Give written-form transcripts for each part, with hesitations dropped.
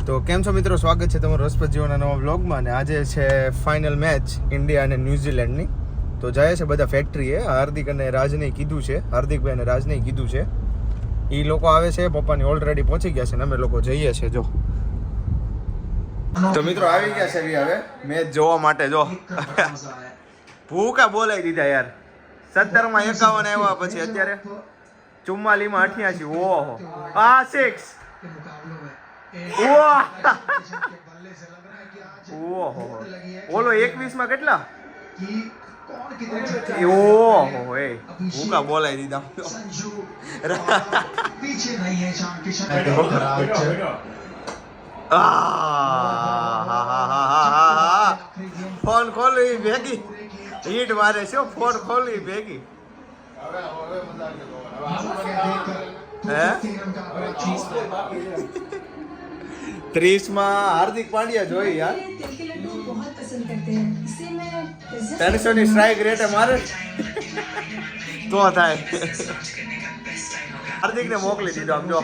તો કેમ છો મિત્રો, સ્વાગત છે તમારું રસપ્રદ જીવનના નવા વ્લોગમાં. અને આજે છે ફાઇનલ મેચ ઇન્ડિયા અને ન્યૂઝીલેન્ડની. તો જાય છે બધા ફેક્ટરીએ. હાર્દિક અને રાજને કીધું છે, હાર્દિકભાઈ અને રાજને કીધું છે. એ લોકો આવે છે, પપ્પાની ઓલરેડી પહોંચી ગયા છે ને અમે લોકો જઈએ છીએ. જો તો મિત્રો આવી ગયા છે હવે મેચ જોવા માટે. જો ભૂકા બોલાવી દીધા યાર. 17 માં 51 આવ્યા, પછી અત્યારે 44 માં 88. ઓહો, આ 6. ઓહો, ઓલો 21 માં કેટલા? ઓહો, એ ભૂકા બોલાવી દીધા. ફોન ખોલવી ભેગી હીટ મારે છે. ફોન ખોલવી ભેગી. હે 30 માં હાર્દિક પાંડ્યા જોઈ યાર. 300 ની સ્ટ્રાઇક રેટે મારે તો થાય. હાર્દિક ને મોકલી દીધો. આમ જો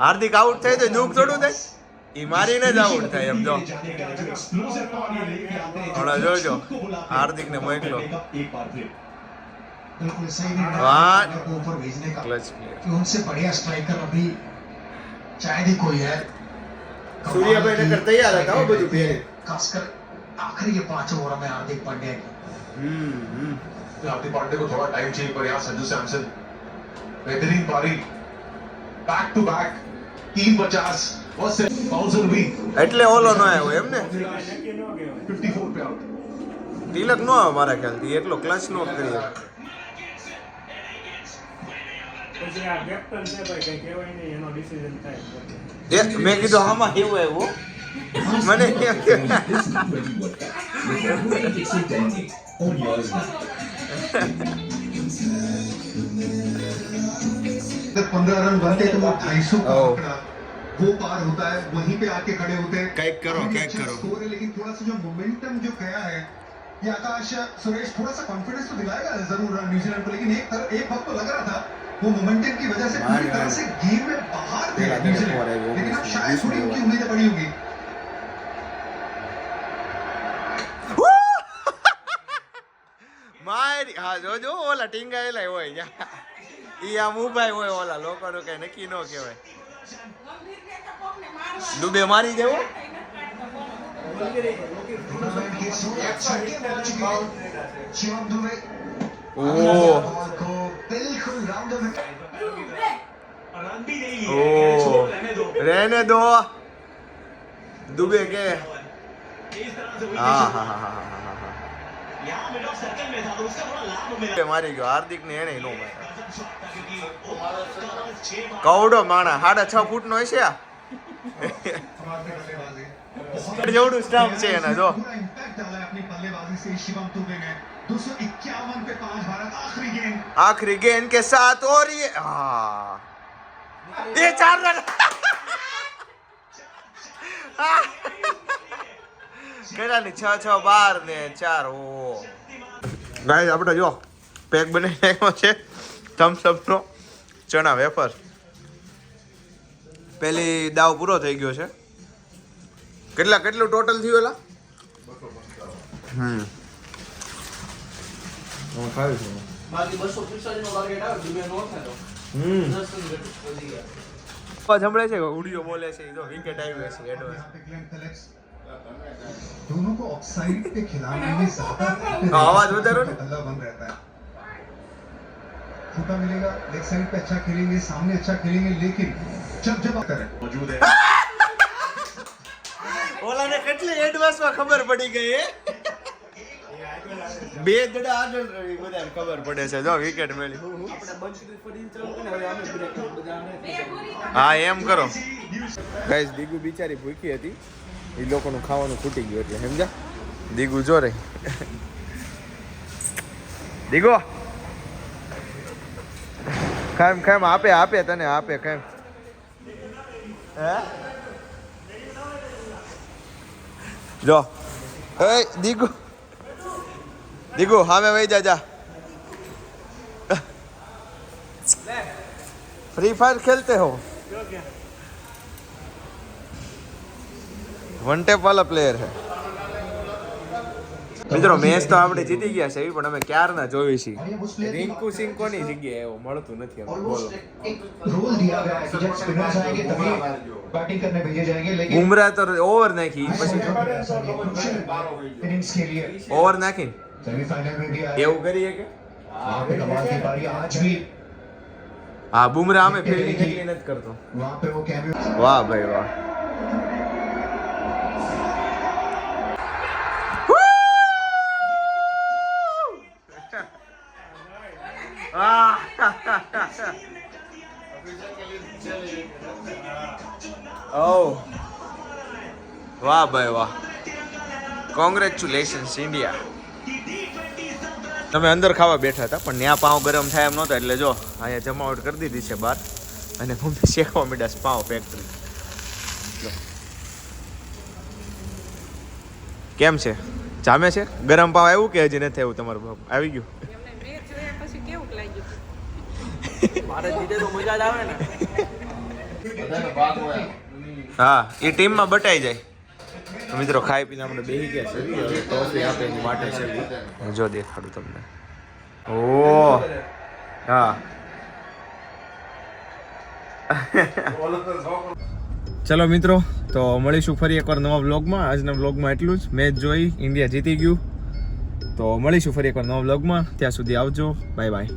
હાર્દિક આઉટ થાય તો દુઃખ થોડું થાય. ઈ મારીને જ આઉટ થાય. એમ જો હમણાં જોજો હાર્દિક ને મોકલો. सूर्याभाई ने तैयार था वो બધું પહેરે. खासकर आखिरी के 5 ओवर में हार्दिक पांड्या हार्दिक पांड्या को थोड़ा टाइम चाहिए, पर यहाँ संजू सैमसन बेहतरीन पारी, बैक टू बैक 350 बस बाउंसर भी. એટલે ઓલો નો આવ્યો એમ ને. 54 पे आउट. તિલક નો આવે મારા ખ્યાલથી, એટલો ક્લચ નો કરી. મેં કીધું આમાં એવું આવ્યું મને. 15 रन बनते तो वो 250 का आंकड़ा वो पार होता है, वहीं पे आके खड़े होते हैं. કંઈક કરો स्कोर है, लेकिन थोड़ा सा जो मोमेंटम जो गया है ये आकाश सुरेश थोड़ा सा कॉन्फिडेंस तो दिलाएगा जरूर न्यूजीलैंड को, लेकिन एक वक्त तो लग रहा था वो मोमेंटम की वजह से पूरी तरह से गेम में बाहर थे न्यूजीलैंड, लेकिन अब शायद थोड़ी उनकी उम्मीदें बड़ी होगी. મારી હા જોજો ઓલા ટીંગાયેલા હોય ઈ આમ ઉભા હોય, ઓલા લોકોનો કઈ નક્કી ન કહેવાય. ડૂબે મારી દેવો. रहने दो दुबे के. મારી ગયો હાર્દિક ને એને નો માર્યા. કવડો માણા 6.5 ફૂટ નો હશે. જેવડું સ્ટમ્પ છે એના. જો आखिरी गेंद के साथ और ये 4 रन. કેટલા ની 6 12 ને 4. ઓ ગાઈસ આપણે જો પેક બનાવી નાખ્યો છે થમ્સ અપ નો ચણા વેફર. પેલી દાવ પૂરો થઈ ગયો છે. કેટલું ટોટલ થયું એલા? ખાવી છે બાકી 245 નો ટાર્ગેટ આવે. દુબે નો થાય તો 10 સંભળાય છે. ઉડિયો બોલે છે. જો વિકેટ આવી છે એડવાન્સ. दोनों को ऑफसाइड पे खिलाने में ज्यादा आवाज उधर हो अल्लाह बन रहता है. छोटा मिलेगा, लेग साइड पे अच्छा खेलेंगे, सामने अच्छा खेलेंगे, लेकिन जब करें मौजूद है. ઓલા ને કેટલી એડવાન્સ માં ખબર પડી ગઈ. બે દડા આગળ રહી બધાને ખબર પડે છે. જો વિકેટ મેળી. હા એમ કરો ગાઈસ. દીગુ બિચારી ભૂખી હતી, એ લોકોનું ખાવાનું ખૂટી ગયું એટલે સમજા. દીગુ જો રહી. દીગો ખામ આપે તને આપે ખામ. હે જો એ દીગુ હામે વહી જા. फ्री फायर खेलते हो? વન ટેપ વાળા પ્લેયર છે મિત્રો. મેચ તો આપણે જીતી ગયા છે પણ અમે ક્યારના જોઈએ છીએ. રિંકુ સિંહ કોની જગ્યાએ એવો મળતું નથી અમને. બોલો. एक रोल दिया गया है कि जब स्पिनर्स आएंगे तभी बैटिंग करने भेजे जाएंगे लेकिन બુમરાહ તો ઓવર નાખી પછી इनिंग्स के लिए ઓવર નાખી सेमीफाइनल में भी आए એવું કરીએ કે वहाँ पे कमाल की पारी आज भी હા બુમરાહ અમે ફિલ્ડિંગ એટલી નથી કરતો. वहाँ पे वो कैमियो વાહ ભાઈ વાહ. Oh. વાહ ભાઈ વાહ. Congratulations India. તમે અંદર ખાવા બેઠા હતા પણ ત્યાં પાઉં ગરમ થાય એમ નહોતા એટલે જો અહીંયા જમાવટ કરી દીધી છે બહાર અને મમ્મી શેકવા માંડ્યા છે પાઉં ફેક્ટરી. કેમ છે જામે છે ગરમ પાવ આવ્યું કે હજી નથી આવ્યું તમારું બાપ આવી ગયું હા એ ટીમમાં બટાઈ જાય તો મિત્રો ખાઈ પીને આપણે બેસી ગયા છે હવે ટોફી આપે એની માટે છે જો દેખાડું તમને ઓ હા ચલો મિત્રો તો મળીશું ફરી એકવાર નવા વ્લોગમાં. આજના વ્લોગમાં એટલું જ. મેચ જોઈ ઇન્ડિયા જીતી ગયું તો મળીશું ફરી એકવાર નવા વ્લોગમાં. ત્યાં સુધી આવજો. Bye bye.